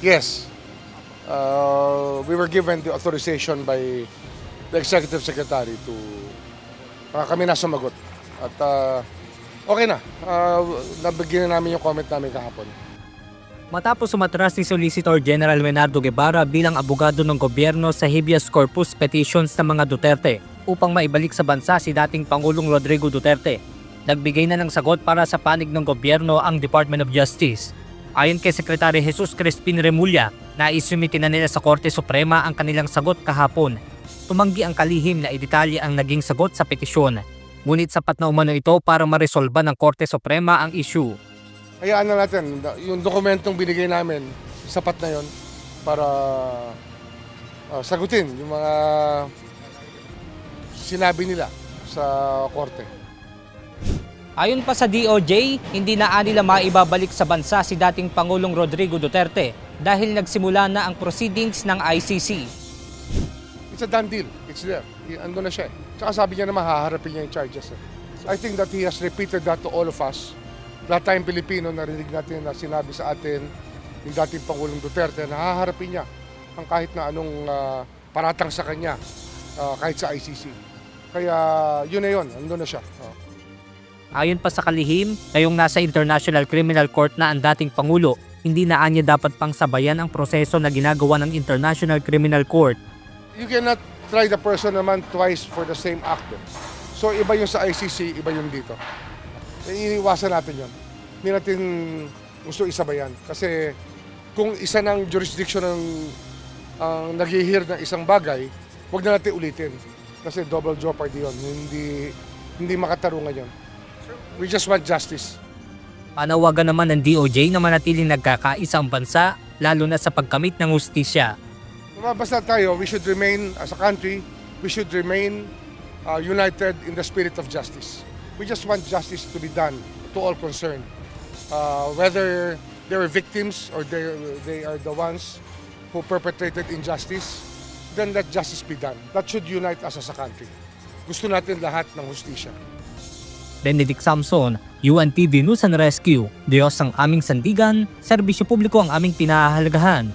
Yes. We were given the authorization by the Executive Secretary to kami na sumagot. At okay na. Nabigyan na namin yung comment namin kahapon. Matapos umatras ni Solicitor General Menardo Guevara bilang abogado ng gobyerno sa habeas corpus petitions ng mga Duterte upang maibalik sa bansa si dating Pangulong Rodrigo Duterte, nagbigay na ng sagot para sa panig ng gobyerno ang Department of Justice. Ayon kay Secretary Jesus Crispin Remulla, naisumiti na nila sa Korte Suprema ang kanilang sagot kahapon. Tumanggi ang kalihim na idetalye ang naging sagot sa petisyon. Ngunit sapat na umano ito para maresolba ng Korte Suprema ang issue. Hayaan na natin, yung dokumentong binigay namin, sapat na yon para sagutin yung mga sinabi nila sa Korte. Ayon pa sa DOJ, hindi na nila maibabalik sa bansa si dating Pangulong Rodrigo Duterte dahil nagsimula na ang proceedings ng ICC. It's a done deal. It's there. Ando na siya. Tsaka sabi niya naman haharapin niya yung charges. I think that he has repeated that to all of us. Lahat tayong Pilipino, narinig natin na sinabi sa atin ni dating Pangulong Duterte na haharapin niya ang kahit na anong paratang sa kanya kahit sa ICC. Kaya yun na yun, ando na siya. Ayon pa sa kalihim, ngayong nasa International Criminal Court na ang dating Pangulo, hindi na anya dapat pang sabayan ang proseso na ginagawa ng International Criminal Court. You cannot try the person naman twice for the same act. So iba yung sa ICC, iba yung dito. Iniiwasan natin yun. Hindi natin gusto isabayan. Kasi kung isa ng jurisdiction ang nag-i-hear ng isang bagay, huwag na natin ulitin. Kasi double jeopardy yun. Hindi makatarungan yun. We just want justice. Panawagan naman ng DOJ na manatiling nagkakaisa ang bansa, lalo na sa pagkamit ng hustisya. Basta tayo, we should remain, as a country, we should remain united in the spirit of justice. We just want justice to be done to all concerned. Whether they were victims or they are the ones who perpetrated injustice, then let justice be done. That should unite us as a country. Gusto natin lahat ng hustisya. Benedict Samson, UNTV News and Rescue. Diyos ang aming sandigan, serbisyo publiko ang aming pinahahalagahan.